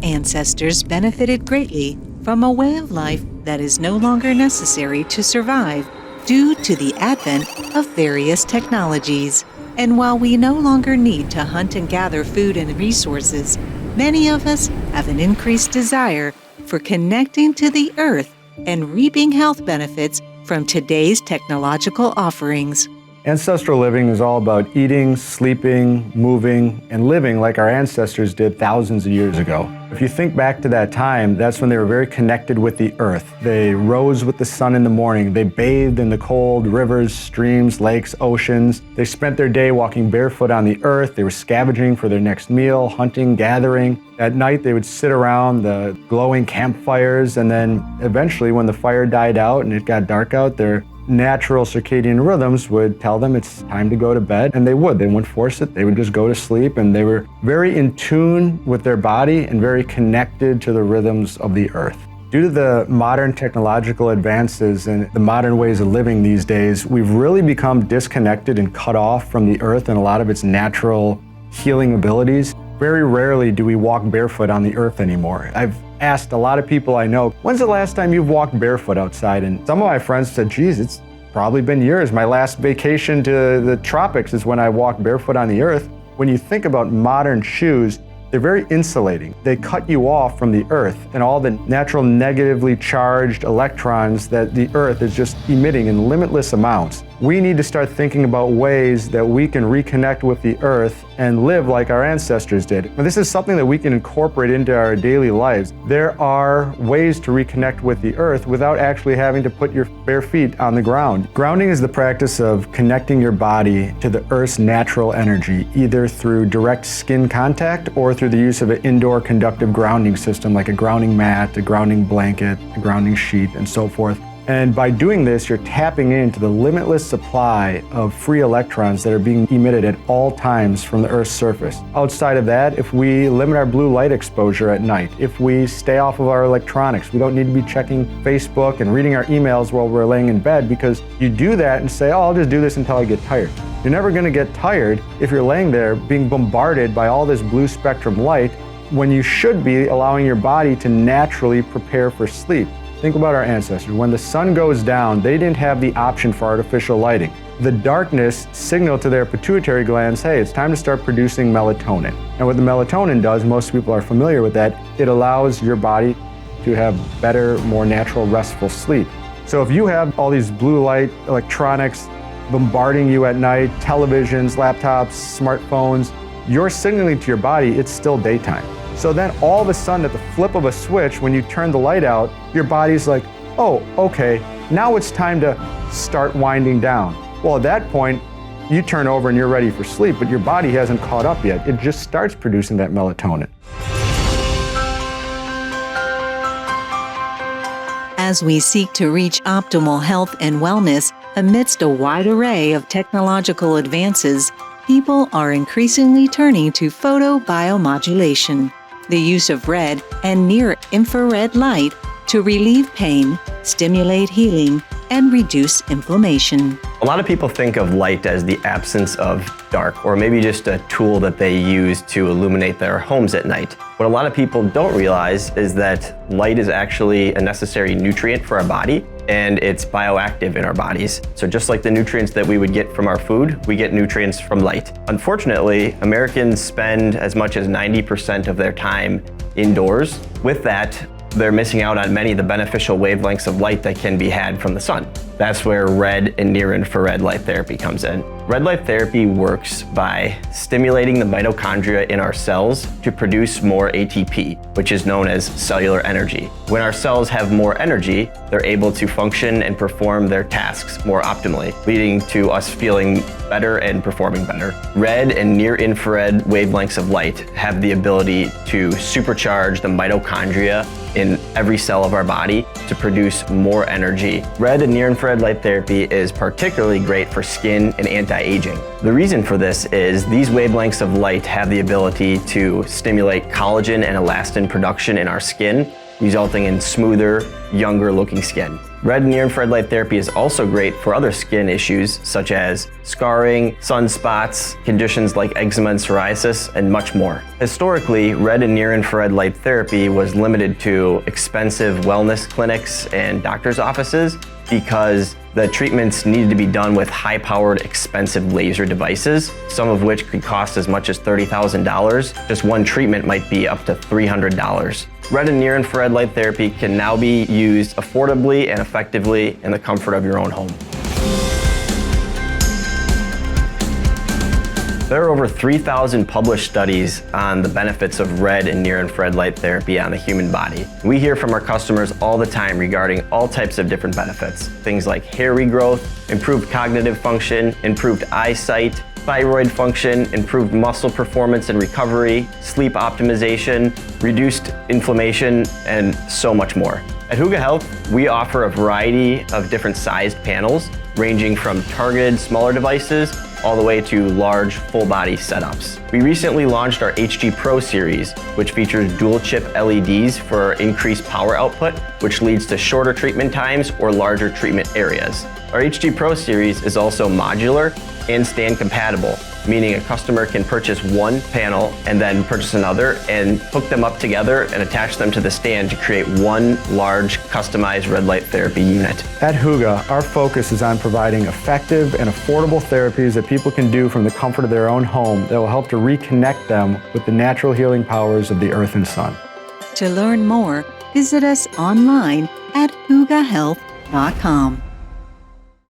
ancestors benefited greatly from a way of life that is no longer necessary to survive due to the advent of various technologies. And while we no longer need to hunt and gather food and resources, many of us have an increased desire for connecting to the earth and reaping health benefits from today's technological offerings. Ancestral living is all about eating, sleeping, moving, and living like our ancestors did thousands of years ago. If you think back to that time, that's when they were very connected with the earth. They rose with the sun in the morning. They bathed in the cold rivers, streams, lakes, oceans. They spent their day walking barefoot on the earth. They were scavenging for their next meal, hunting, gathering. At night, they would sit around the glowing campfires, and then eventually when the fire died out and it got dark out, their natural circadian rhythms would tell them it's time to go to bed, and they wouldn't force it. They would just go to sleep, and they were very in tune with their body and very connected to the rhythms of the earth. Due to the modern technological advances and the modern ways of living these days, we've really become disconnected and cut off from the earth and a lot of its natural healing abilities. Very rarely do we walk barefoot on the earth anymore. I've asked a lot of people I know, when's the last time you've walked barefoot outside? And some of my friends said, geez, it's probably been years. My last vacation to the tropics is when I walked barefoot on the earth. When you think about modern shoes, they're very insulating. They cut you off from the earth and all the natural negatively charged electrons that the earth is just emitting in limitless amounts. We need to start thinking about ways that we can reconnect with the earth and live like our ancestors did. And this is something that we can incorporate into our daily lives. There are ways to reconnect with the earth without actually having to put your bare feet on the ground. Grounding is the practice of connecting your body to the earth's natural energy, either through direct skin contact or through the use of an indoor conductive grounding system like a grounding mat, a grounding blanket, a grounding sheet, and so forth. And by doing this, you're tapping into the limitless supply of free electrons that are being emitted at all times from the Earth's surface. Outside of that, if we limit our blue light exposure at night, if we stay off of our electronics, we don't need to be checking Facebook and reading our emails while we're laying in bed, because you do that and say, oh, I'll just do this until I get tired. You're never going to get tired if you're laying there being bombarded by all this blue spectrum light when you should be allowing your body to naturally prepare for sleep. Think about our ancestors. When the sun goes down, they didn't have the option for artificial lighting. The darkness signaled to their pituitary glands, hey, it's time to start producing melatonin. And what the melatonin does, most people are familiar with that, it allows your body to have better, more natural, restful sleep. So if you have all these blue light electronics bombarding you at night, televisions, laptops, smartphones, you're signaling to your body it's still daytime. So then all of a sudden at the flip of a switch, when you turn the light out, your body's like, oh, okay, now it's time to start winding down. Well, at that point, you turn over and you're ready for sleep, but your body hasn't caught up yet. It just starts producing that melatonin. As we seek to reach optimal health and wellness amidst a wide array of technological advances, people are increasingly turning to photobiomodulation, the use of red and near-infrared light to relieve pain, stimulate healing, and reduce inflammation. A lot of people think of light as the absence of dark, or maybe just a tool that they use to illuminate their homes at night. What a lot of people don't realize is that light is actually a necessary nutrient for our body, and it's bioactive in our bodies. So just like the nutrients that we would get from our food, we get nutrients from light. Unfortunately, Americans spend as much as 90% of their time indoors. With that, they're missing out on many of the beneficial wavelengths of light that can be had from the sun. That's where red and near-infrared light therapy comes in. Red light therapy works by stimulating the mitochondria in our cells to produce more ATP, which is known as cellular energy. When our cells have more energy, they're able to function and perform their tasks more optimally, leading to us feeling better and performing better. Red and near-infrared wavelengths of light have the ability to supercharge the mitochondria in every cell of our body to produce more energy. Red and near-infrared light therapy is particularly great for skin and anti-aging. The reason for this is these wavelengths of light have the ability to stimulate collagen and elastin production in our skin, resulting in smoother, younger looking skin. Red and near-infrared light therapy is also great for other skin issues such as scarring, sunspots, conditions like eczema and psoriasis, and much more. Historically, red and near-infrared light therapy was limited to expensive wellness clinics and doctor's offices because the treatments needed to be done with high-powered, expensive laser devices, some of which could cost as much as $30,000. Just one treatment might be up to $300. Red and near-infrared light therapy can now be used affordably and effectively in the comfort of your own home. There are over 3,000 published studies on the benefits of red and near-infrared light therapy on the human body. We hear from our customers all the time regarding all types of different benefits. Things like hair regrowth, improved cognitive function, improved eyesight, thyroid function, improved muscle performance and recovery, sleep optimization, reduced inflammation, and so much more. At Hooga Health, we offer a variety of different sized panels, ranging from targeted smaller devices all the way to large full-body setups. We recently launched our HG Pro series, which features dual-chip LEDs for increased power output, which leads to shorter treatment times or larger treatment areas. Our HG Pro series is also modular and stand compatible, meaning a customer can purchase one panel and then purchase another and hook them up together and attach them to the stand to create one large customized red light therapy unit. At Hooga, our focus is on providing effective and affordable therapies that people can do from the comfort of their own home that will help to reconnect them with the natural healing powers of the earth and sun. To learn more, visit us online at hoogahealth.com.